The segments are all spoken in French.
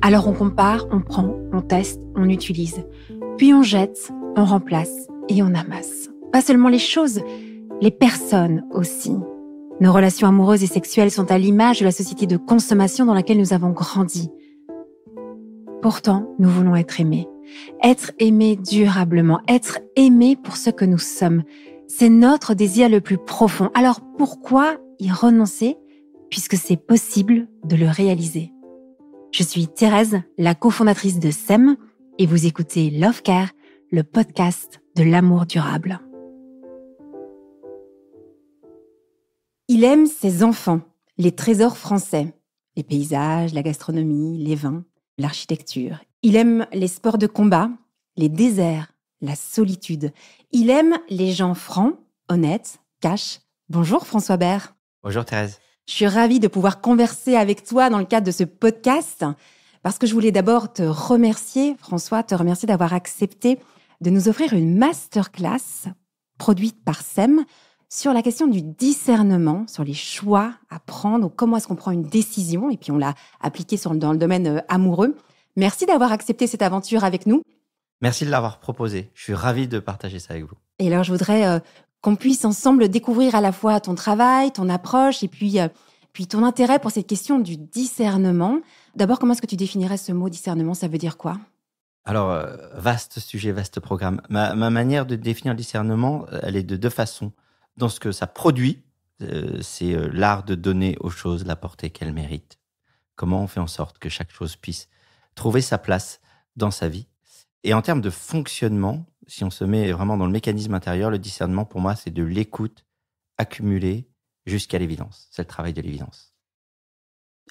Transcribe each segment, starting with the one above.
Alors on compare, on prend, on teste, on utilise. Puis on jette, on remplace et on amasse. Pas seulement les choses, les personnes aussi. Nos relations amoureuses et sexuelles sont à l'image de la société de consommation dans laquelle nous avons grandi. Pourtant, nous voulons être aimés. Être aimés durablement, être aimés pour ce que nous sommes. C'est notre désir le plus profond. Alors pourquoi y renoncer puisque c'est possible de le réaliser? Je suis Thérèse, la cofondatrice de SEM, et vous écoutez Love Care, le podcast de l'amour durable. Il aime ses enfants, les trésors français, les paysages, la gastronomie, les vins, l'architecture. Il aime les sports de combat, les déserts, la solitude. Il aime les gens francs, honnêtes, cash. Bonjour François Bert. Bonjour Thérèse. Je suis ravie de pouvoir converser avec toi dans le cadre de ce podcast parce que je voulais d'abord te remercier, François, d'avoir accepté de nous offrir une masterclass produite par SEM sur la question du discernement, sur les choix à prendre, ou comment est-ce qu'on prend une décision, et puis on l'a appliquée dans le domaine amoureux. Merci d'avoir accepté cette aventure avec nous. Merci de l'avoir proposé. Je suis ravi de partager ça avec vous. Et alors, je voudrais qu'on puisse ensemble découvrir à la fois ton travail, ton approche, et puis ton intérêt pour cette question du discernement. D'abord, comment est-ce que tu définirais ce mot discernement? Ça veut dire quoi? Alors, vaste sujet, vaste programme. Ma manière de définir le discernement, elle est de deux façons. Dans ce que ça produit, c'est l'art de donner aux choses la portée qu'elles méritent. Comment on fait en sorte que chaque chose puisse trouver sa place dans sa vie. Et en termes de fonctionnement, si on se met vraiment dans le mécanisme intérieur, le discernement, pour moi, c'est de l'écoute accumulée jusqu'à l'évidence. C'est le travail de l'évidence.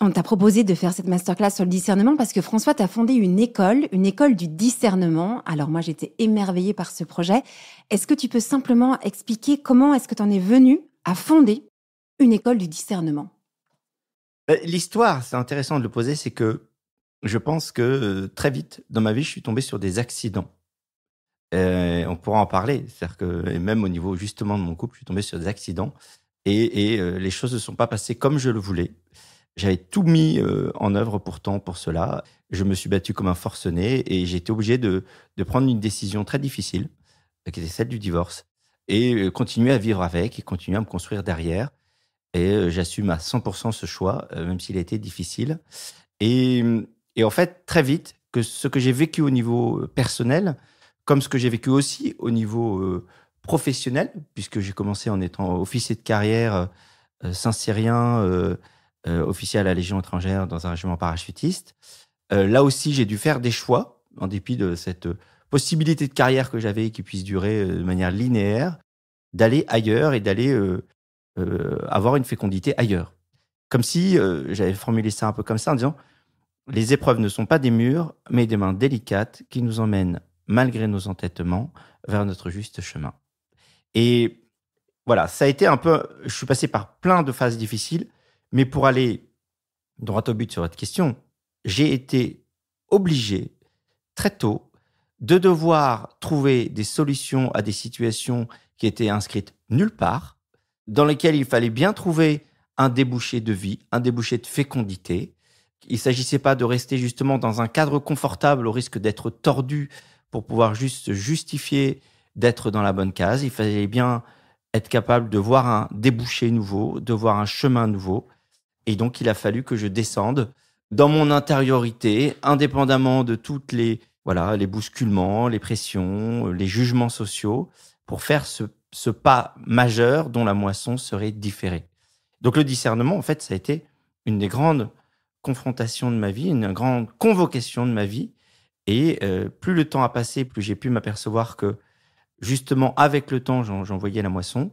On t'a proposé de faire cette masterclass sur le discernement parce que François, t'as fondé une école du discernement. Alors moi, j'étais émerveillée par ce projet. Est-ce que tu peux simplement expliquer comment est-ce que t'en es venu à fonder une école du discernement? L'histoire, c'est intéressant de le poser, c'est que je pense que très vite, dans ma vie, je suis tombé sur des accidents. On pourra en parler. C'est-à-dire que, et même au niveau justement de mon couple, je suis tombé sur des accidents et les choses ne sont pas passées comme je le voulais. J'avais tout mis en œuvre pourtant pour cela. Je me suis battu comme un forcené et j'ai été obligé de prendre une décision très difficile, qui était celle du divorce, et continuer à vivre avec et continuer à me construire derrière. Et j'assume à 100% ce choix, même s'il a été difficile. Et en fait, très vite, que ce que j'ai vécu au niveau personnel, comme ce que j'ai vécu aussi au niveau professionnel, puisque j'ai commencé en étant officier de carrière Saint-Cyrien, officier à la Légion étrangère dans un régiment parachutiste. Là aussi, j'ai dû faire des choix, en dépit de cette possibilité de carrière que j'avais qui puisse durer de manière linéaire, d'aller ailleurs et d'aller avoir une fécondité ailleurs. Comme si j'avais formulé ça un peu comme ça en disant « Les épreuves ne sont pas des murs, mais des mains délicates qui nous emmènent, malgré nos entêtements, vers notre juste chemin. » Et voilà, ça a été un peu... Je suis passé par plein de phases difficiles, mais pour aller droit au but sur votre question, j'ai été obligé, très tôt, de devoir trouver des solutions à des situations qui étaient inscrites nulle part, dans lesquelles il fallait bien trouver un débouché de vie, un débouché de fécondité. Il ne s'agissait pas de rester justement dans un cadre confortable au risque d'être tordu pour pouvoir juste justifier d'être dans la bonne case. Il fallait bien être capable de voir un débouché nouveau, de voir un chemin nouveau. Et donc, il a fallu que je descende dans mon intériorité, indépendamment de toutes les bousculements, les pressions, les jugements sociaux, pour faire ce pas majeur dont la moisson serait différée. Donc, le discernement, en fait, ça a été une des grandes confrontations de ma vie, une grande convocation de ma vie. Et plus le temps a passé, plus j'ai pu m'apercevoir que, justement, avec le temps, j'en voyais la moisson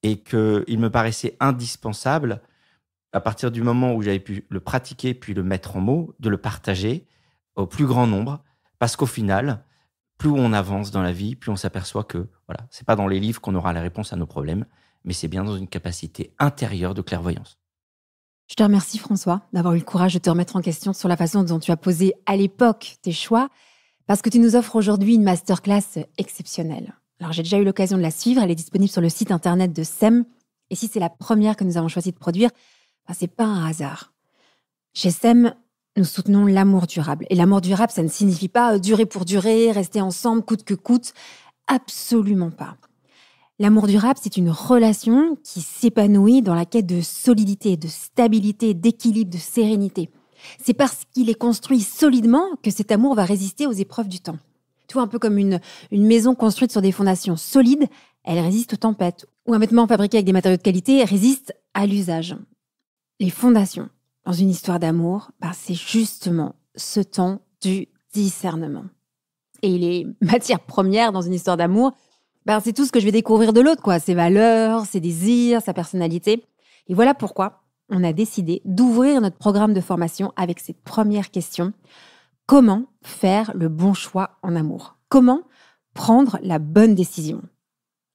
et qu'il me paraissait indispensable, à partir du moment où j'avais pu le pratiquer, puis le mettre en mots, de le partager au plus grand nombre. Parce qu'au final, plus on avance dans la vie, plus on s'aperçoit que c'est pas dans les livres qu'on aura la réponse à nos problèmes, mais c'est bien dans une capacité intérieure de clairvoyance. Je te remercie François d'avoir eu le courage de te remettre en question sur la façon dont tu as posé à l'époque tes choix, parce que tu nous offres aujourd'hui une masterclass exceptionnelle. Alors j'ai déjà eu l'occasion de la suivre, elle est disponible sur le site internet de SEM, et si c'est la première que nous avons choisi de produire, c'est pas un hasard. Chez SEM, Nous soutenons l'amour durable. Et l'amour durable, ça ne signifie pas durer pour durer, rester ensemble coûte que coûte. Absolument pas. L'amour durable, c'est une relation qui s'épanouit dans la quête de solidité, de stabilité, d'équilibre, de sérénité. C'est parce qu'il est construit solidement que cet amour va résister aux épreuves du temps. Tu vois, un peu comme une maison construite sur des fondations solides, elle résiste aux tempêtes. Ou un vêtement fabriqué avec des matériaux de qualité résiste à l'usage. Les fondations dans une histoire d'amour, c'est justement ce temps du discernement. Et les matières premières dans une histoire d'amour, c'est tout ce que je vais découvrir de l'autre, quoi. Ses valeurs, ses désirs, sa personnalité. Et voilà pourquoi on a décidé d'ouvrir notre programme de formation avec cette première question. Comment faire le bon choix en amour? Comment prendre la bonne décision?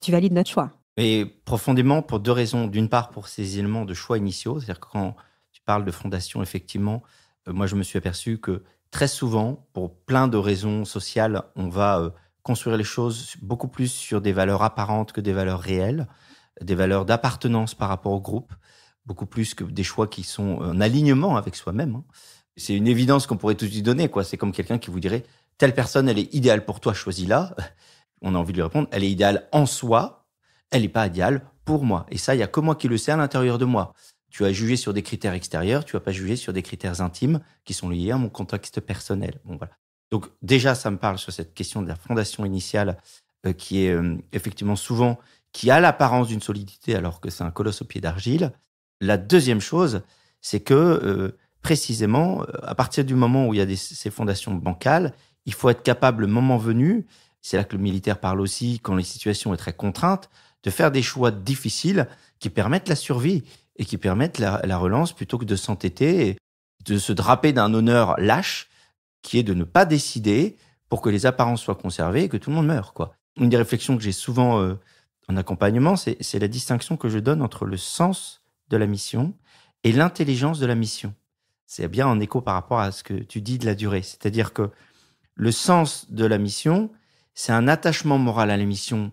Tu valides notre choix? Et profondément, pour 2 raisons. D'une part, pour ces éléments de choix initiaux. C'est-à-dire que quand tu parles de fondation, effectivement, moi, je me suis aperçu que très souvent, pour plein de raisons sociales, on va construire les choses beaucoup plus sur des valeurs apparentes que des valeurs réelles, des valeurs d'appartenance par rapport au groupe, beaucoup plus que des choix qui sont en alignement avec soi-même, hein. C'est une évidence qu'on pourrait tout de suite donner, quoi. C'est comme quelqu'un qui vous dirait « telle personne, elle est idéale pour toi, choisis-la ». On a envie de lui répondre « elle est idéale en soi, elle n'est pas idéale pour moi ». Et ça, il n'y a que moi qui le sais à l'intérieur de moi. Tu as jugé sur des critères extérieurs, tu vas pas juger sur des critères intimes qui sont liés à mon contexte personnel. Bon, voilà. Donc déjà, ça me parle sur cette question de la fondation initiale qui est effectivement souvent, qui a l'apparence d'une solidité alors que c'est un colosse au pied d'argile. La deuxième chose, c'est que précisément, à partir du moment où il y a ces fondations bancales, il faut être capable, le moment venu, c'est là que le militaire parle aussi, quand les situations sont très contraintes, de faire des choix difficiles qui permettent la survie et qui permettent la relance plutôt que de s'entêter et de se draper d'un honneur lâche qui est de ne pas décider pour que les apparences soient conservées et que tout le monde meure, quoi. Une des réflexions que j'ai souvent en accompagnement, c'est la distinction que je donne entre le sens de la mission et l'intelligence de la mission. C'est bien en écho par rapport à ce que tu dis de la durée. C'est-à-dire que le sens de la mission, c'est un attachement moral à la mission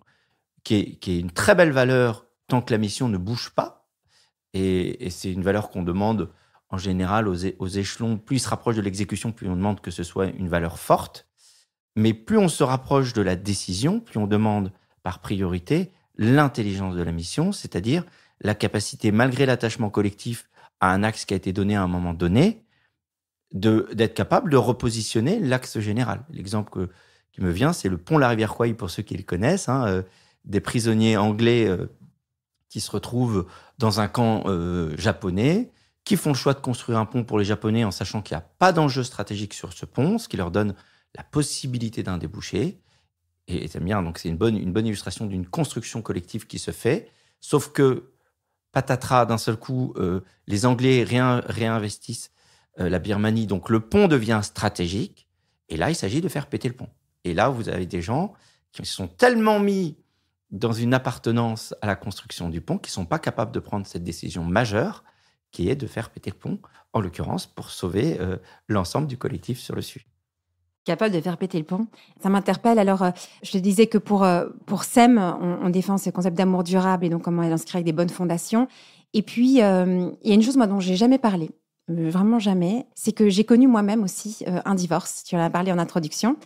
qui est une très belle valeur tant que la mission ne bouge pas. Et c'est une valeur qu'on demande en général aux échelons. Plus ils se rapprochent de l'exécution, plus on demande que ce soit une valeur forte. Mais plus on se rapproche de la décision, plus on demande par priorité l'intelligence de la mission, c'est-à-dire la capacité, malgré l'attachement collectif à un axe qui a été donné à un moment donné, d'être capable de repositionner l'axe général. L'exemple qui me vient, c'est le pont La Rivière-Kwai, pour ceux qui le connaissent, des prisonniers anglais qui se retrouvent dans un camp japonais, qui font le choix de construire un pont pour les Japonais en sachant qu'il n'y a pas d'enjeu stratégique sur ce pont, ce qui leur donne la possibilité d'un débouché. Et c'est bien, donc c'est une bonne illustration d'une construction collective qui se fait, sauf que patatras, d'un seul coup, les Anglais réinvestissent la Birmanie, donc le pont devient stratégique, et là, il s'agit de faire péter le pont. Et là, vous avez des gens qui se sont tellement mis dans une appartenance à la construction du pont qu'ils ne sont pas capables de prendre cette décision majeure qui est de faire péter le pont, en l'occurrence pour sauver l'ensemble du collectif sur le sujet. Capable de faire péter le pont. Ça m'interpelle. Alors, je te disais que pour SEM, on défend ce concept d'amour durable et donc comment elle inscrit avec des bonnes fondations. Et puis, il y a une chose, moi, dont j'ai jamais parlé, vraiment jamais, c'est que j'ai connu moi-même aussi un divorce. Tu en as parlé en introduction.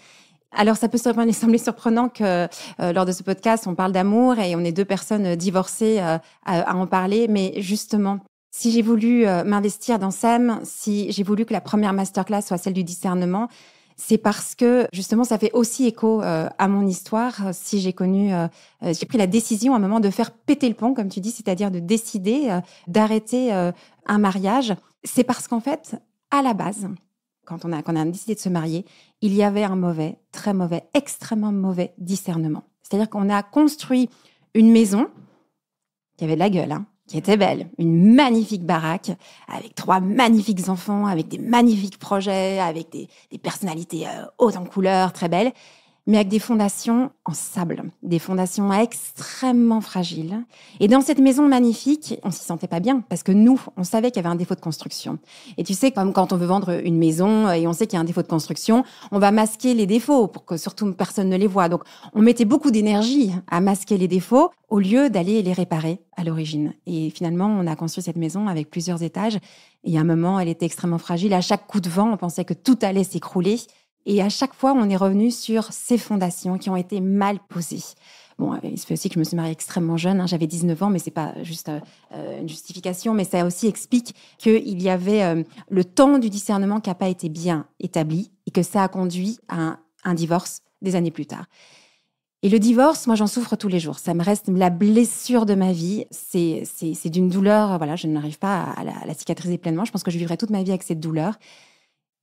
Alors, ça peut sembler surprenant que lors de ce podcast, on parle d'amour et on est 2 personnes divorcées à en parler. Mais justement, si j'ai voulu m'investir dans SEM, si j'ai voulu que la première masterclass soit celle du discernement, c'est parce que, justement, ça fait aussi écho à mon histoire. Si j'ai j'ai pris la décision à un moment de faire péter le pont, comme tu dis, c'est-à-dire de décider d'arrêter un mariage. C'est parce qu'en fait, à la base, quand on a décidé de se marier, il y avait un mauvais, très mauvais, extrêmement mauvais discernement. C'est-à-dire qu'on a construit une maison qui avait de la gueule, qui était belle, une magnifique baraque avec 3 magnifiques enfants, avec des magnifiques projets, avec des personnalités hautes en couleurs, très belles. mais avec des fondations en sable, des fondations extrêmement fragiles. Et dans cette maison magnifique, on s'y sentait pas bien parce que nous, on savait qu'il y avait un défaut de construction. Et tu sais, comme quand on veut vendre une maison et on sait qu'il y a un défaut de construction, on va masquer les défauts pour que surtout personne ne les voit. Donc, on mettait beaucoup d'énergie à masquer les défauts au lieu d'aller les réparer à l'origine. Et finalement, on a construit cette maison avec plusieurs étages. Et à un moment, elle était extrêmement fragile. À chaque coup de vent, on pensait que tout allait s'écrouler. Et à chaque fois, on est revenu sur ces fondations qui ont été mal posées. Bon, il se fait aussi que je me suis mariée extrêmement jeune. J'avais 19 ans, mais c'est pas juste une justification. Mais ça aussi explique qu'il y avait le temps du discernement qui n'a pas été bien établi et que ça a conduit à un divorce des années plus tard. Et le divorce, moi, j'en souffre tous les jours. Ça me reste la blessure de ma vie. C'est d'une douleur, voilà, je n'arrive pas à la cicatriser pleinement. Je pense que je vivrai toute ma vie avec cette douleur.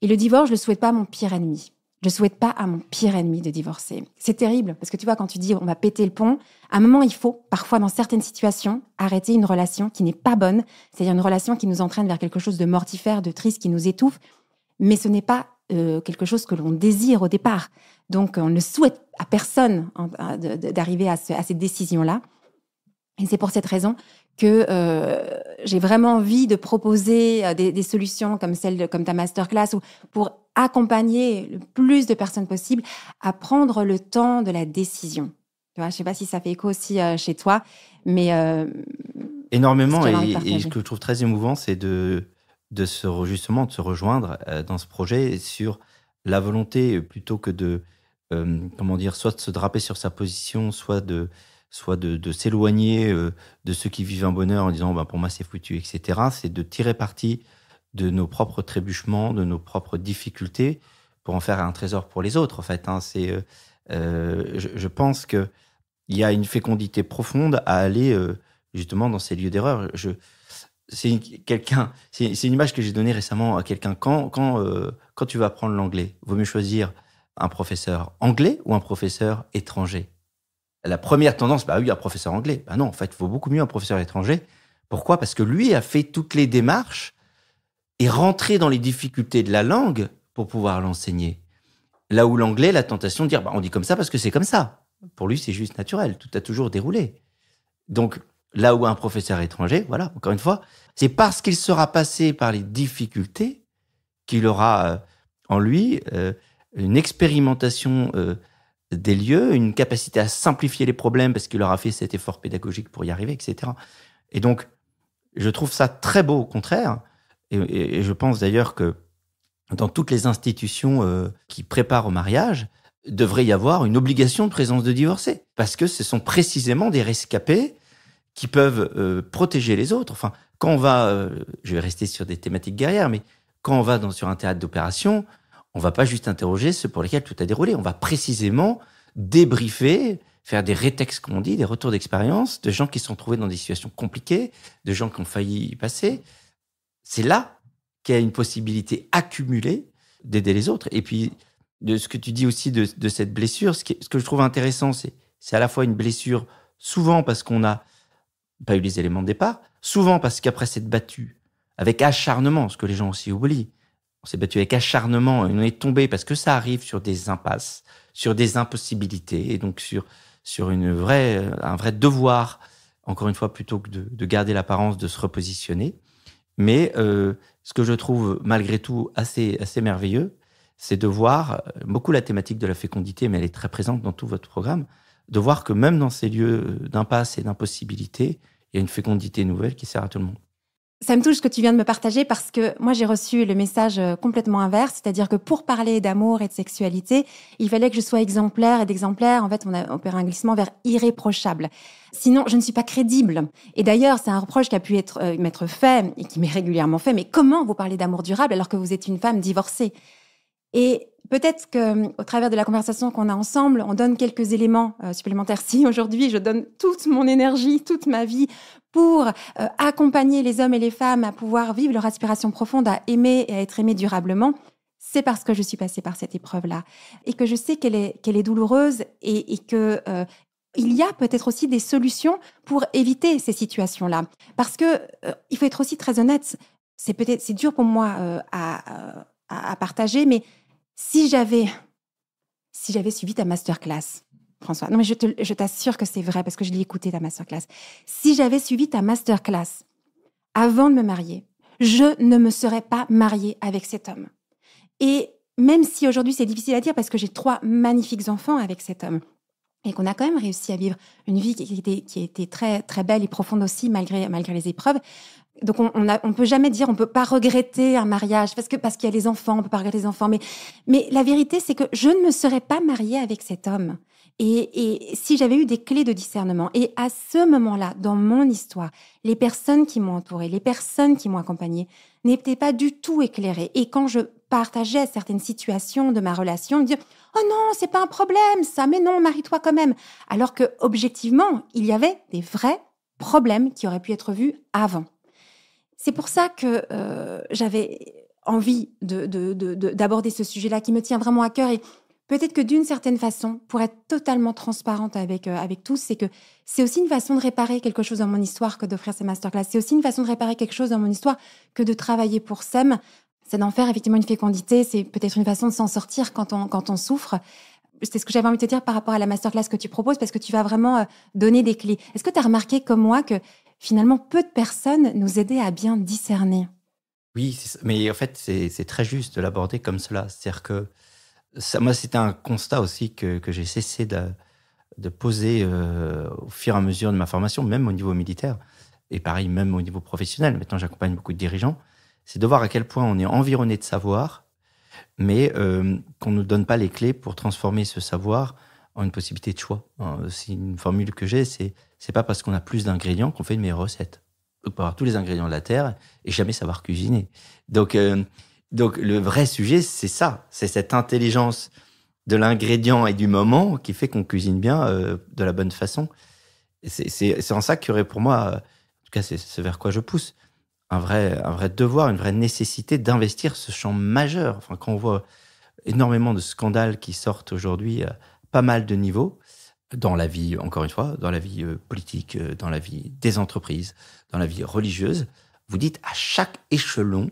Et le divorce, je le souhaite pas à mon pire ennemi. Je souhaite pas à mon pire ennemi de divorcer. C'est terrible, parce que tu vois, quand tu dis on va péter le pont, à un moment, il faut, parfois dans certaines situations, arrêter une relation qui n'est pas bonne, c'est-à-dire une relation qui nous entraîne vers quelque chose de mortifère, de triste, qui nous étouffe, mais ce n'est pas quelque chose que l'on désire au départ. Donc, on ne souhaite à personne d'arriver à cette décision-là. Et c'est pour cette raison que j'ai vraiment envie de proposer des solutions comme ta masterclass pour accompagner le plus de personnes possible à prendre le temps de la décision. Tu vois, je ne sais pas si ça fait écho aussi chez toi, mais énormément. Et ce que je trouve très émouvant, c'est justement de se rejoindre dans ce projet sur la volonté plutôt que de soit de se draper sur sa position, soit de s'éloigner de ceux qui vivent un bonheur en disant pour moi c'est foutu, etc. C'est de tirer parti de nos propres trébuchements, de nos propres difficultés pour en faire un trésor pour les autres. En fait, je pense qu'il y a une fécondité profonde à aller justement dans ces lieux d'erreur. C'est une image que j'ai donnée récemment à quelqu'un. Quand tu vas apprendre l'anglais, vaut mieux choisir un professeur anglais ou un professeur étranger. La première tendance, un professeur anglais. Non, en fait, il vaut beaucoup mieux un professeur étranger. Pourquoi ? Parce que lui a fait toutes les démarches et rentré dans les difficultés de la langue pour pouvoir l'enseigner. Là où l'anglais, la tentation de dire, on dit comme ça parce que c'est comme ça. Pour lui, c'est juste naturel. Tout a toujours déroulé. Donc, là où un professeur étranger, voilà, encore une fois, c'est parce qu'il sera passé par les difficultés qu'il aura en lui une expérimentation des lieux, une capacité à simplifier les problèmes parce qu'il aura fait cet effort pédagogique pour y arriver, etc. Et donc, je trouve ça très beau, au contraire. Et je pense d'ailleurs que dans toutes les institutions qui préparent au mariage, devrait y avoir une obligation de présence de divorcés. Parce que ce sont précisément des rescapés qui peuvent protéger les autres. Enfin, quand on va, je vais rester sur des thématiques guerrières, mais quand on va sur un théâtre d'opération, on va pas juste interroger ceux pour lesquels tout a déroulé. On va précisément débriefer, faire des rétextes, comme on dit, des retours d'expérience de gens qui se sont trouvés dans des situations compliquées, de gens qui ont failli y passer. C'est là qu'il y a une possibilité accumulée d'aider les autres. Et puis, de ce que tu dis aussi de cette blessure, ce que je trouve intéressant, c'est à la fois une blessure, souvent parce qu'on n'a pas eu les éléments de départ, souvent parce qu'après s'être battu avec acharnement, ce que les gens aussi oublient, on s'est battu avec acharnement et on est tombé parce que ça arrive sur des impasses, sur des impossibilités, et donc sur un vrai devoir, encore une fois, plutôt que de garder l'apparence, de se repositionner. Mais ce que je trouve malgré tout assez merveilleux, c'est de voir beaucoup la thématique de la fécondité, mais elle est très présente dans tout votre programme, de voir que même dans ces lieux d'impasse et d'impossibilité, il y a une fécondité nouvelle qui sert à tout le monde. Ça me touche ce que tu viens de me partager parce que moi, j'ai reçu le message complètement inverse, c'est-à-dire que pour parler d'amour et de sexualité, il fallait que je sois exemplaire et d'exemplaire. En fait, on a opéré un glissement vers irréprochable. Sinon, je ne suis pas crédible. Et d'ailleurs, c'est un reproche qui a pu m'être fait et qui m'est régulièrement fait. Mais comment vous parlez d'amour durable alors que vous êtes une femme divorcée ? Et peut-être qu'au travers de la conversation qu'on a ensemble, on donne quelques éléments supplémentaires. Si aujourd'hui, je donne toute mon énergie, toute ma vie pour accompagner les hommes et les femmes à pouvoir vivre leur aspiration profonde à aimer et à être aimé durablement, c'est parce que je suis passée par cette épreuve-là et que je sais qu'elle est douloureuse et que il y a peut-être aussi des solutions pour éviter ces situations-là. Parce que il faut être aussi très honnête. C'est dur pour moi à partager, mais si j'avais si j'avais suivi ta masterclass, François. Non, mais je t'assure que c'est vrai parce que je l'ai écouté, ta masterclass. Si j'avais suivi ta masterclass avant de me marier, je ne me serais pas mariée avec cet homme. Et même si aujourd'hui c'est difficile à dire parce que j'ai 3 magnifiques enfants avec cet homme et qu'on a quand même réussi à vivre une vie qui était très, très belle et profonde aussi malgré les épreuves. Donc on peut jamais dire, on peut pas regretter un mariage parce qu'il y a les enfants, on peut pas regretter les enfants. Mais la vérité, c'est que je ne me serais pas mariée avec cet homme. Et si j'avais eu des clés de discernement, et à ce moment-là, dans mon histoire, les personnes qui m'ont entourée, les personnes qui m'ont accompagnée, n'étaient pas du tout éclairées. Et quand je partageais certaines situations de ma relation, ils me disaient « Oh non, c'est pas un problème ça, mais non, marie-toi quand même ». Alors que objectivement, il y avait des vrais problèmes qui auraient pu être vus avant. C'est pour ça que j'avais envie d'aborder ce sujet-là qui me tient vraiment à cœur. Et peut-être que d'une certaine façon, pour être totalement transparente avec tous, c'est que c'est aussi une façon de réparer quelque chose dans mon histoire que d'offrir ces masterclass. C'est aussi une façon de réparer quelque chose dans mon histoire que de travailler pour SEM. C'est d'en faire effectivement une fécondité. C'est peut-être une façon de s'en sortir quand on souffre. C'est ce que j'avais envie de te dire par rapport à la masterclass que tu proposes, parce que tu vas vraiment donner des clés. Est-ce que tu as remarqué comme moi que finalement, peu de personnes nous aidaient à bien discerner? Oui, mais en fait, c'est très juste de l'aborder comme cela. C'est-à-dire que moi, c'était un constat aussi que j'ai cessé de poser au fur et à mesure de ma formation, même au niveau militaire, et pareil, même au niveau professionnel. Maintenant, j'accompagne beaucoup de dirigeants. C'est de voir à quel point on est environné de savoir, mais qu'on ne nous donne pas les clés pour transformer ce savoir en une possibilité de choix. C'est une formule que j'ai, c'est pas parce qu'on a plus d'ingrédients qu'on fait une meilleure recette. On peut avoir tous les ingrédients de la terre et jamais savoir cuisiner. Donc le vrai sujet, c'est ça. C'est cette intelligence de l'ingrédient et du moment qui fait qu'on cuisine bien de la bonne façon. C'est en ça qu'il y aurait pour moi, en tout cas c'est vers quoi je pousse, un vrai devoir, une vraie nécessité d'investir ce champ majeur. Enfin, quand on voit énormément de scandales qui sortent aujourd'hui à pas mal de niveaux, dans la vie, encore une fois, dans la vie politique, dans la vie des entreprises, dans la vie religieuse, vous dites à chaque échelon,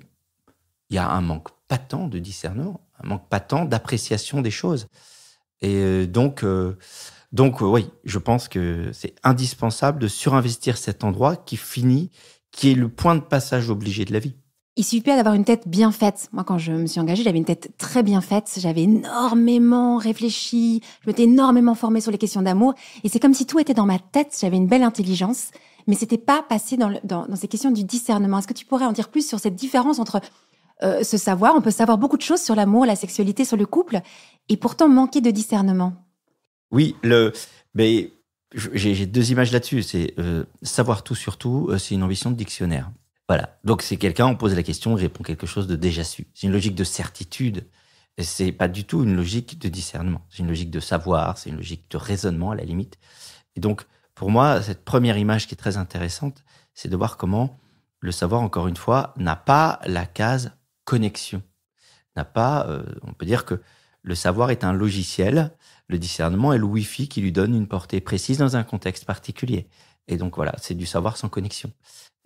il y a un manque patent de discernement, un manque patent d'appréciation des choses. Et donc, oui, je pense que c'est indispensable de surinvestir cet endroit qui est le point de passage obligé de la vie. Il suffit pas d'avoir une tête bien faite. Moi, quand je me suis engagée, j'avais une tête très bien faite. J'avais énormément réfléchi. Je m'étais énormément formée sur les questions d'amour. Et c'est comme si tout était dans ma tête. J'avais une belle intelligence. Mais c'était pas passé dans ces questions du discernement. Est-ce que tu pourrais en dire plus sur cette différence entre ce savoir? On peut savoir beaucoup de choses sur l'amour, la sexualité, sur le couple, et pourtant manquer de discernement. Oui, mais j'ai 2 images là-dessus. C'est savoir tout sur tout, c'est une ambition de dictionnaire. Voilà. Donc, c'est quelqu'un, on pose la question, il répond quelque chose de déjà su. C'est une logique de certitude. Et c'est pas du tout une logique de discernement. C'est une logique de savoir, c'est une logique de raisonnement, à la limite. Et donc, pour moi, cette première image qui est très intéressante, c'est de voir comment le savoir, encore une fois, n'a pas la case connexion. On peut dire que le savoir est un logiciel, le discernement est le Wi-Fi qui lui donne une portée précise dans un contexte particulier. Et donc, voilà, c'est du savoir sans connexion.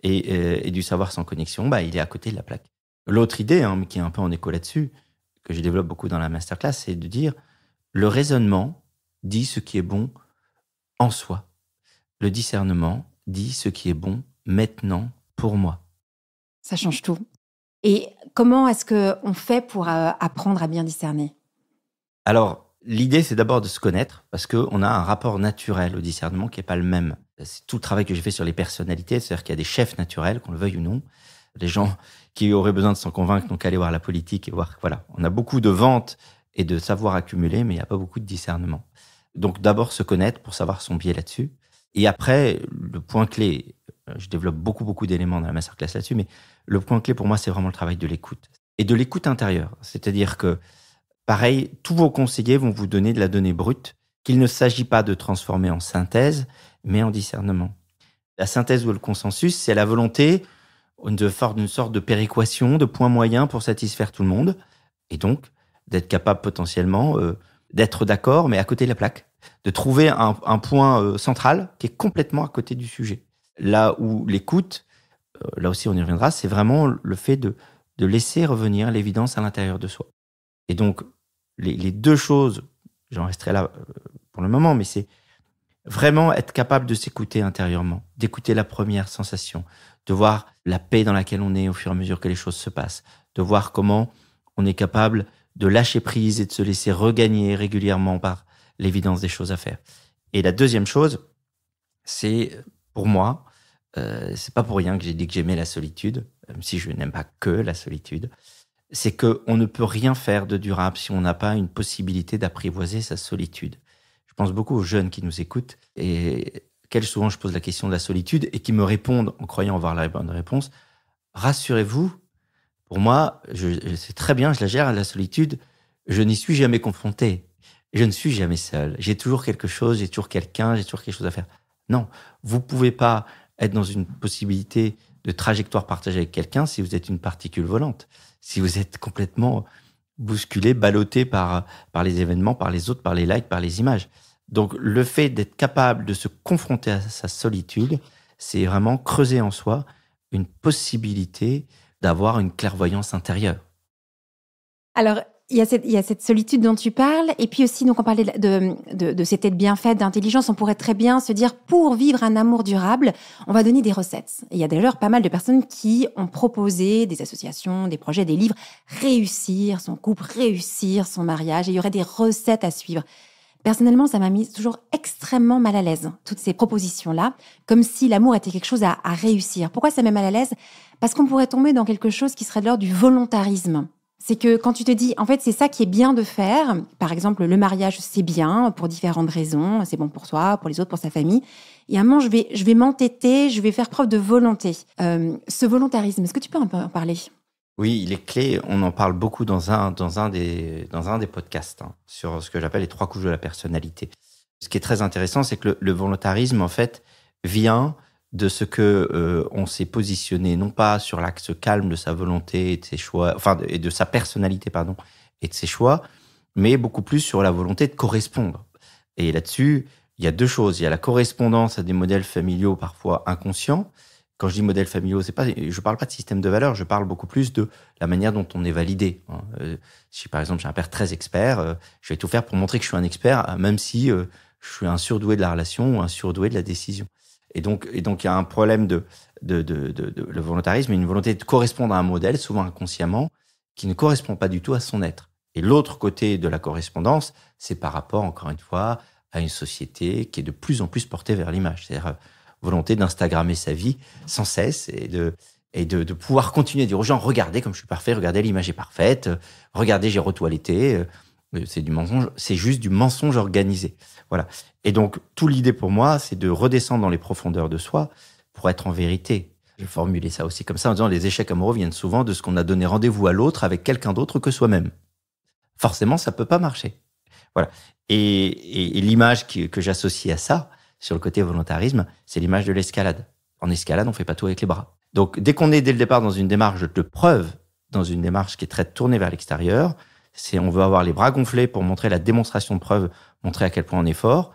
Et du savoir sans connexion, il est à côté de la plaque. L'autre idée, qui est un peu en écho là-dessus, que je développe beaucoup dans la masterclass, c'est de dire le raisonnement dit ce qui est bon en soi. Le discernement dit ce qui est bon maintenant pour moi. Ça change tout. Et comment est-ce qu'on fait pour apprendre à bien discerner? Alors, l'idée, c'est d'abord de se connaître, parce qu'on a un rapport naturel au discernement qui n'est pas le même. C'est tout le travail que j'ai fait sur les personnalités, c'est-à-dire qu'il y a des chefs naturels, qu'on le veuille ou non. Les gens qui auraient besoin de s'en convaincre n'ont qu'à aller voir la politique et voir, voilà, on a beaucoup de ventes et de savoir accumulé, mais il n'y a pas beaucoup de discernement. Donc d'abord se connaître pour savoir son biais là-dessus. Et après, le point clé, je développe beaucoup d'éléments dans la masterclass là-dessus, mais le point clé pour moi, c'est vraiment le travail de l'écoute. Et de l'écoute intérieure. C'est-à-dire que, pareil, tous vos conseillers vont vous donner de la donnée brute qu'il ne s'agit pas de transformer en synthèse, mais en discernement. La synthèse ou le consensus, c'est la volonté d'une sorte de péréquation, de points moyens pour satisfaire tout le monde, et donc d'être capable potentiellement d'être d'accord, mais à côté de la plaque, de trouver un point central qui est complètement à côté du sujet. Là où l'écoute, là aussi on y reviendra, c'est vraiment le fait de laisser revenir l'évidence à l'intérieur de soi. Et donc, les 2 choses j'en resterai là pour le moment, mais c'est vraiment être capable de s'écouter intérieurement, d'écouter la première sensation, de voir la paix dans laquelle on est au fur et à mesure que les choses se passent, de voir comment on est capable de lâcher prise et de se laisser regagner régulièrement par l'évidence des choses à faire. Et la deuxième chose, c'est pour moi, c'est pas pour rien que j'ai dit que j'aimais la solitude, même si je n'aime pas que la solitude, c'est qu'on ne peut rien faire de durable si on n'a pas une possibilité d'apprivoiser sa solitude. Je pense beaucoup aux jeunes qui nous écoutent et auxquels souvent je pose la question de la solitude et qui me répondent en croyant avoir la bonne réponse. Rassurez-vous, pour moi, c'est très bien, je la gère, la solitude, je n'y suis jamais confronté. Je ne suis jamais seul. J'ai toujours quelque chose, j'ai toujours quelqu'un, j'ai toujours quelque chose à faire. Non, vous pouvez pas être dans une possibilité de trajectoire partagée avec quelqu'un si vous êtes une particule volante, si vous êtes complètement bousculé, ballotté par les événements, par les autres, par les likes, par les images. Donc, le fait d'être capable de se confronter à sa solitude, c'est vraiment creuser en soi une possibilité d'avoir une clairvoyance intérieure. Alors, il y a cette solitude dont tu parles, et puis aussi, donc on parlait de cette aide bien faite, d'intelligence. On pourrait très bien se dire, pour vivre un amour durable, on va donner des recettes. Et il y a d'ailleurs pas mal de personnes qui ont proposé, des associations, des projets, des livres, réussir son couple, réussir son mariage, et il y aurait des recettes à suivre. Personnellement, ça m'a mise toujours extrêmement mal à l'aise, toutes ces propositions-là, comme si l'amour était quelque chose à réussir. Pourquoi ça met mal à l'aise ? Parce qu'on pourrait tomber dans quelque chose qui serait de l'ordre du volontarisme. C'est que quand tu te dis, en fait, c'est ça qui est bien de faire. Par exemple, le mariage, c'est bien pour différentes raisons. C'est bon pour soi, pour les autres, pour sa famille. Et à un moment, je vais m'entêter, je vais faire preuve de volonté. Ce volontarisme, est-ce que tu peux un peu en parler ? Oui, il est clé. On en parle beaucoup dans un des podcasts sur ce que j'appelle les 3 couches de la personnalité. Ce qui est très intéressant, c'est que le volontarisme, en fait, vient de ce que on s'est positionné, non pas sur l'axe calme de sa volonté et de ses choix, et de sa personnalité, pardon, et de ses choix, mais beaucoup plus sur la volonté de correspondre. Et là-dessus, il y a 2 choses. Il y a la correspondance à des modèles familiaux parfois inconscients. Quand je dis modèles familiaux, je parle pas de système de valeurs, je parle beaucoup plus de la manière dont on est validé. Si par exemple j'ai un père très expert, je vais tout faire pour montrer que je suis un expert, même si je suis un surdoué de la relation ou un surdoué de la décision. Et donc, il y a un problème de le volontarisme, une volonté de correspondre à un modèle, souvent inconsciemment, qui ne correspond pas du tout à son être. Et l'autre côté de la correspondance, c'est par rapport, encore une fois, à une société qui est de plus en plus portée vers l'image. C'est-à-dire, volonté d'instagrammer sa vie sans cesse et de pouvoir continuer à dire aux gens, regardez comme je suis parfait, regardez l'image est parfaite, regardez j'ai retoiletté. C'est du mensonge, c'est juste du mensonge organisé. Voilà. Et donc, toute l'idée pour moi, c'est de redescendre dans les profondeurs de soi pour être en vérité. J'ai formulé ça aussi comme ça en disant les échecs amoureux viennent souvent de ce qu'on a donné rendez-vous à l'autre avec quelqu'un d'autre que soi-même. Forcément, ça peut pas marcher. Voilà. Et l'image que j'associe à ça, sur le côté volontarisme, c'est l'image de l'escalade. En escalade, on fait pas tout avec les bras. Donc, dès qu'on est dès le départ dans une démarche de preuve, dans une démarche qui est très tournée vers l'extérieur, on veut avoir les bras gonflés pour montrer la démonstration de preuve, montrer à quel point on est fort.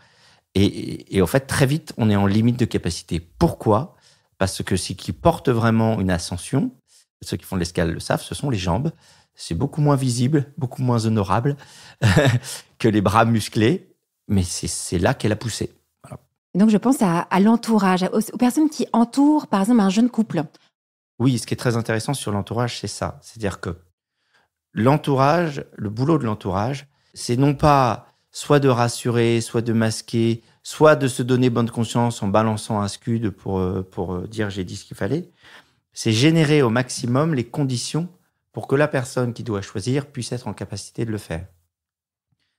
Et en fait, très vite, on est en limite de capacité. Pourquoi ? Parce que ce qui porte vraiment une ascension, ceux qui font de l'escalade le savent, ce sont les jambes. C'est beaucoup moins visible, beaucoup moins honorable que les bras musclés, mais c'est là qu'est la poussée. Voilà. Donc, je pense à l'entourage, aux personnes qui entourent, par exemple, un jeune couple. Oui, ce qui est très intéressant sur l'entourage, c'est ça. C'est-à-dire que l'entourage, le boulot de l'entourage, c'est non pas soit de rassurer, soit de masquer, soit de se donner bonne conscience en balançant un scud pour dire j'ai dit ce qu'il fallait. C'est générer au maximum les conditions pour que la personne qui doit choisir puisse être en capacité de le faire.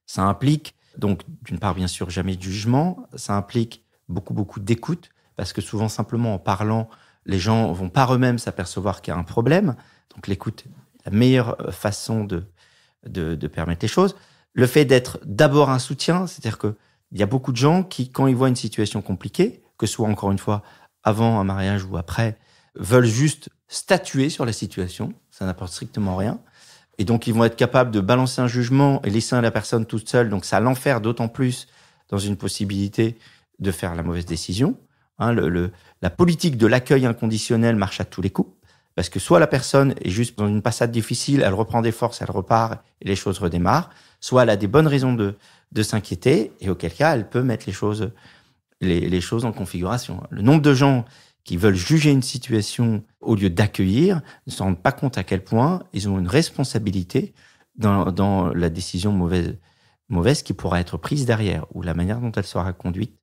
Ça implique donc, d'une part, bien sûr, jamais de jugement. Ça implique beaucoup d'écoute, parce que souvent, simplement en parlant, les gens vont par eux-mêmes s'apercevoir qu'il y a un problème. Donc, l'écoute est la meilleure façon de permettre les choses. Le fait d'être d'abord un soutien, c'est-à-dire qu'il y a beaucoup de gens qui, quand ils voient une situation compliquée, que ce soit encore une fois avant un mariage ou après, veulent juste statuer sur la situation. Ça n'apporte strictement rien. Et donc, ils vont être capables de balancer un jugement et laisser la personne toute seule. Donc, ça l'enferme d'autant plus dans une possibilité de faire la mauvaise décision. La politique de l'accueil inconditionnel marche à tous les coups. Parce que soit la personne est juste dans une passade difficile, elle reprend des forces, elle repart et les choses redémarrent. Soit elle a des bonnes raisons de de s'inquiéter, et auquel cas, elle peut mettre les choses en configuration. Le nombre de gens qui veulent juger une situation au lieu d'accueillir ne se rendent pas compte à quel point ils ont une responsabilité dans la décision mauvaise qui pourra être prise derrière, ou la manière dont elle sera conduite.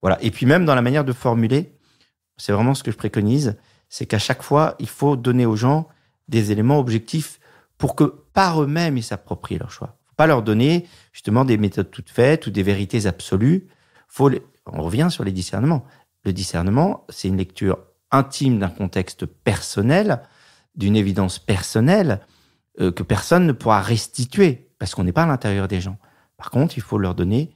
Voilà. Et puis même dans la manière de formuler, c'est vraiment ce que je préconise, c'est qu'à chaque fois, il faut donner aux gens des éléments objectifs pour que par eux-mêmes, ils s'approprient leur choix. Il ne faut pas leur donner justement des méthodes toutes faites ou des vérités absolues. On revient sur les discernements. Le discernement, c'est une lecture intime d'un contexte personnel, d'une évidence personnelle que personne ne pourra restituer parce qu'on n'est pas à l'intérieur des gens. Par contre, il faut leur donner,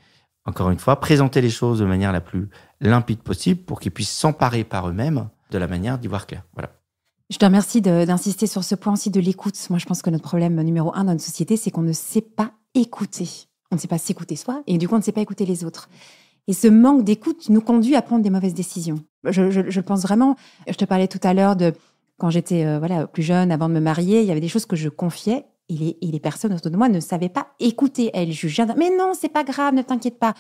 encore une fois, présenter les choses de manière la plus limpide possible pour qu'ils puissent s'emparer par eux-mêmes de la manière d'y voir clair. Voilà. Je te remercie d'insister sur ce point aussi de l'écoute. Moi, je pense que notre problème numéro 1 dans notre société, c'est qu'on ne sait pas écouter. On ne sait pas s'écouter soi et du coup, on ne sait pas écouter les autres. Et ce manque d'écoute nous conduit à prendre des mauvaises décisions. Je pense vraiment. Je te parlais tout à l'heure de quand j'étais plus jeune, avant de me marier, il y avait des choses que je confiais et les personnes autour de moi ne savaient pas écouter. Elles jugeaient. Mais non, c'est pas grave, ne t'inquiète pas.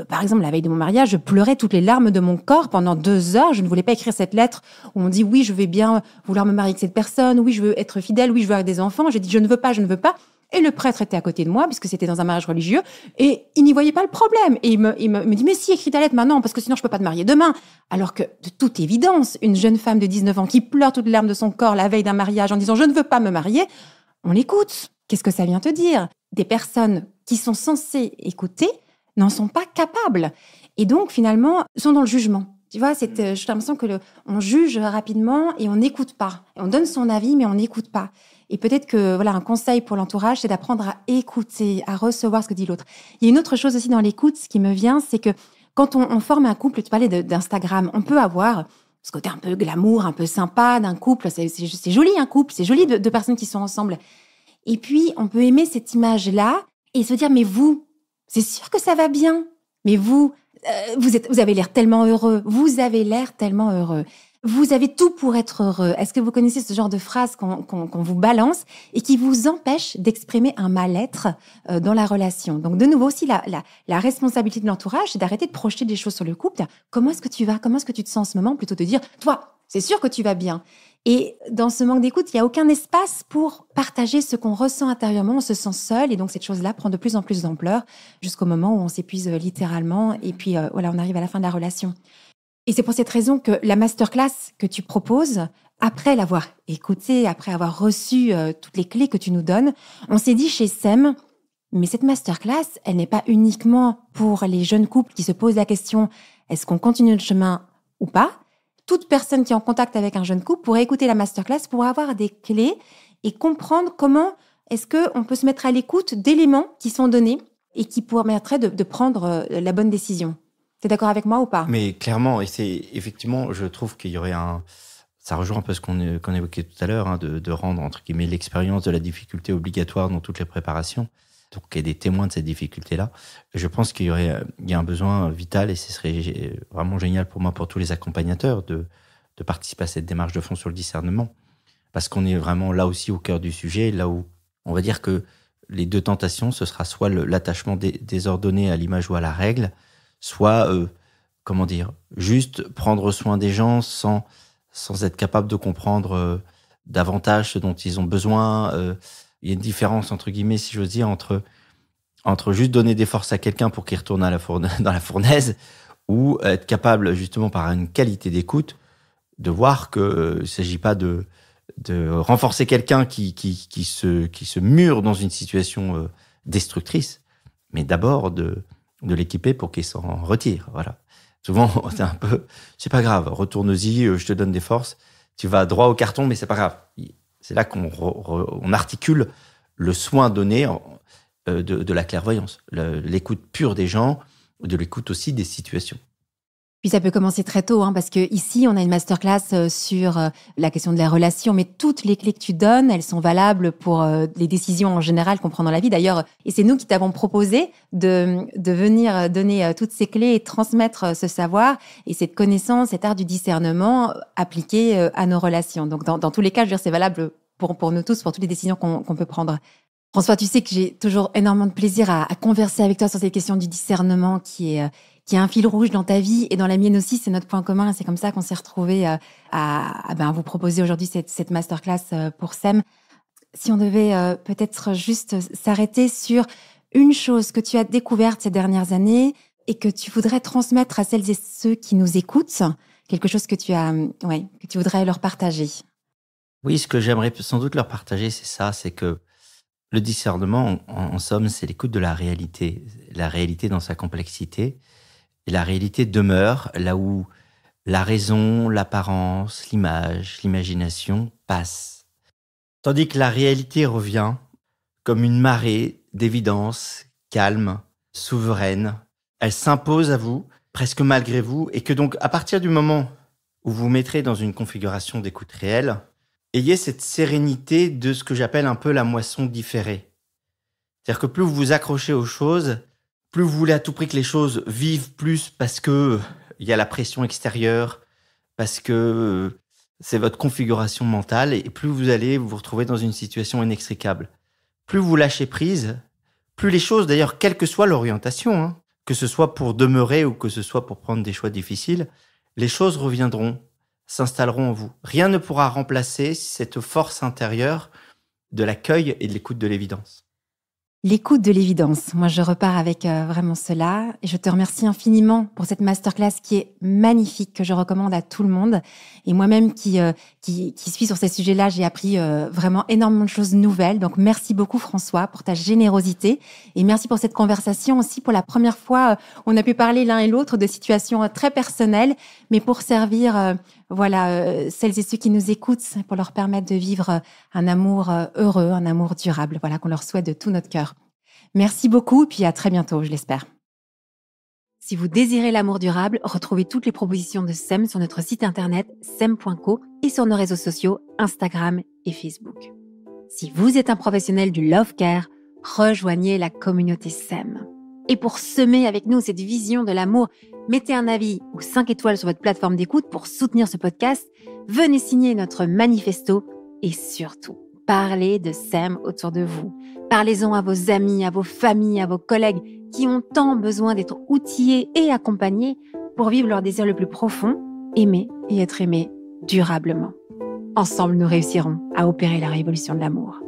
Par exemple, la veille de mon mariage, je pleurais toutes les larmes de mon corps pendant 2 heures. Je ne voulais pas écrire cette lettre où on dit oui, je vais bien vouloir me marier avec cette personne, oui, je veux être fidèle, oui, je veux avoir des enfants. J'ai dit je ne veux pas. Et le prêtre était à côté de moi, puisque c'était dans un mariage religieux, et il n'y voyait pas le problème. Et il me dit, mais si, écris ta lettre maintenant, parce que sinon je peux pas te marier demain. Alors que, de toute évidence, une jeune femme de 19 ans qui pleure toutes les larmes de son corps la veille d'un mariage en disant, je ne veux pas me marier, on l'écoute. Qu'est-ce que ça vient te dire? Des personnes qui sont censées écouter n'en sont pas capables. Et donc, finalement, sont dans le jugement. Tu vois, j'ai l'impression on juge rapidement et on n'écoute pas. Et on donne son avis, mais on n'écoute pas. Et peut-être que, un conseil pour l'entourage, c'est d'apprendre à écouter, à recevoir ce que dit l'autre. Il y a une autre chose aussi dans l'écoute, ce qui me vient, c'est que quand on forme un couple, tu parlais d'Instagram, on peut avoir ce côté un peu glamour, un peu sympa d'un couple. C'est joli un couple, c'est joli de personnes qui sont ensemble. Et puis, on peut aimer cette image-là et se dire, mais vous, c'est sûr que ça va bien. Mais vous avez l'air tellement heureux. Vous avez l'air tellement heureux. Vous avez tout pour être heureux. Est-ce que vous connaissez ce genre de phrase qu'on vous balance et qui vous empêche d'exprimer un mal-être dans la relation? Donc, de nouveau aussi, la responsabilité de l'entourage, c'est d'arrêter de projeter des choses sur le couple. Comment est-ce que tu vas? Comment est-ce que tu te sens en ce moment? Plutôt de dire, toi, c'est sûr que tu vas bien. Et dans ce manque d'écoute, il n'y a aucun espace pour partager ce qu'on ressent intérieurement. On se sent seul et donc cette chose-là prend de plus en plus d'ampleur jusqu'au moment où on s'épuise littéralement et puis on arrive à la fin de la relation. Et c'est pour cette raison que la masterclass que tu proposes, après l'avoir écoutée, après avoir reçu toutes les clés que tu nous donnes, on s'est dit chez SEM, mais cette masterclass, elle n'est pas uniquement pour les jeunes couples qui se posent la question, est-ce qu'on continue le chemin ou pas? Toute personne qui est en contact avec un jeune couple pourrait écouter la masterclass pour avoir des clés et comprendre comment est-ce qu'on peut se mettre à l'écoute d'éléments qui sont donnés et qui permettraient de prendre la bonne décision. T'es d'accord avec moi ou pas? Mais clairement, et c'est effectivement, je trouve qu'il y aurait ça rejoint un peu ce qu'on évoquait tout à l'heure, de rendre, entre guillemets, l'expérience de la difficulté obligatoire dans toutes les préparations. Donc, qu'il y ait des témoins de cette difficulté-là. Je pense qu'il y a un besoin vital, et ce serait vraiment génial pour moi, pour tous les accompagnateurs, de participer à cette démarche de fond sur le discernement. Parce qu'on est vraiment là aussi au cœur du sujet, là où on va dire que les 2 tentations, ce sera soit l'attachement désordonné à l'image ou à la règle, soit, juste prendre soin des gens sans être capable de comprendre davantage ce dont ils ont besoin. Il y a une différence, entre guillemets, si j'ose dire, entre juste donner des forces à quelqu'un pour qu'il retourne dans la fournaise, ou être capable, justement, par une qualité d'écoute, de voir qu'il ne s'agit pas de renforcer quelqu'un qui se mure dans une situation destructrice, mais d'abord de l'équiper pour qu'il s'en retire. Voilà. Souvent, c'est un peu, c'est pas grave, retourne-y, je te donne des forces, tu vas droit au carton, mais c'est pas grave. C'est là qu'on articule le soin donné de la clairvoyance, l'écoute pure des gens, de l'écoute aussi des situations. Puis ça peut commencer très tôt, parce que ici on a une masterclass sur la question de la relation, mais toutes les clés que tu donnes, elles sont valables pour les décisions en général qu'on prend dans la vie. D'ailleurs, et c'est nous qui t'avons proposé de venir donner toutes ces clés et transmettre ce savoir et cette connaissance, cet art du discernement appliqué à nos relations. Donc dans tous les cas, je veux dire, c'est valable pour nous tous, pour toutes les décisions qu'on peut prendre. François, tu sais que j'ai toujours énormément de plaisir à converser avec toi sur cette question du discernement qui est un fil rouge dans ta vie et dans la mienne aussi. C'est notre point commun et c'est comme ça qu'on s'est retrouvés à vous proposer aujourd'hui cette masterclass pour SEM. Si on devait peut-être juste s'arrêter sur une chose que tu as découverte ces dernières années et que tu voudrais transmettre à celles et ceux qui nous écoutent, quelque chose que que tu voudrais leur partager. Oui, ce que j'aimerais sans doute leur partager, c'est ça, c'est que le discernement, en somme, c'est l'écoute de la réalité dans sa complexité. Et la réalité demeure là où la raison, l'apparence, l'image, l'imagination passent. Tandis que la réalité revient comme une marée d'évidence, calme, souveraine. Elle s'impose à vous, presque malgré vous, et que donc, à partir du moment où vous vous mettrez dans une configuration d'écoute réelle, ayez cette sérénité de ce que j'appelle un peu la moisson différée. C'est-à-dire que plus vous vous accrochez aux choses, plus vous voulez à tout prix que les choses vivent plus parce que il y a la pression extérieure, parce que c'est votre configuration mentale, et plus vous allez vous retrouver dans une situation inextricable. Plus vous lâchez prise, plus les choses, d'ailleurs, quelle que soit l'orientation, que ce soit pour demeurer ou que ce soit pour prendre des choix difficiles, les choses reviendront, s'installeront en vous. Rien ne pourra remplacer cette force intérieure de l'accueil et de l'écoute de l'évidence. L'écoute de l'évidence. Moi, je repars avec vraiment cela. Et je te remercie infiniment pour cette masterclass qui est magnifique, que je recommande à tout le monde. Et moi-même qui suis sur ces sujets-là, j'ai appris vraiment énormément de choses nouvelles. Donc, merci beaucoup, François, pour ta générosité. Et merci pour cette conversation aussi. Pour la première fois, on a pu parler l'un et l'autre de situations très personnelles, mais pour servir celles et ceux qui nous écoutent, pour leur permettre de vivre un amour heureux, un amour durable, qu'on leur souhaite de tout notre cœur. Merci beaucoup, puis à très bientôt, je l'espère. Si vous désirez l'amour durable, retrouvez toutes les propositions de SEM sur notre site internet sem.co et sur nos réseaux sociaux Instagram et Facebook. Si vous êtes un professionnel du love care, rejoignez la communauté SEM. Et pour semer avec nous cette vision de l'amour, mettez un avis ou 5 étoiles sur votre plateforme d'écoute pour soutenir ce podcast. Venez signer notre manifesto et surtout, parlez de SEM autour de vous. Parlez-en à vos amis, à vos familles, à vos collègues qui ont tant besoin d'être outillés et accompagnés pour vivre leur désir le plus profond, aimer et être aimés durablement. Ensemble, nous réussirons à opérer la révolution de l'amour.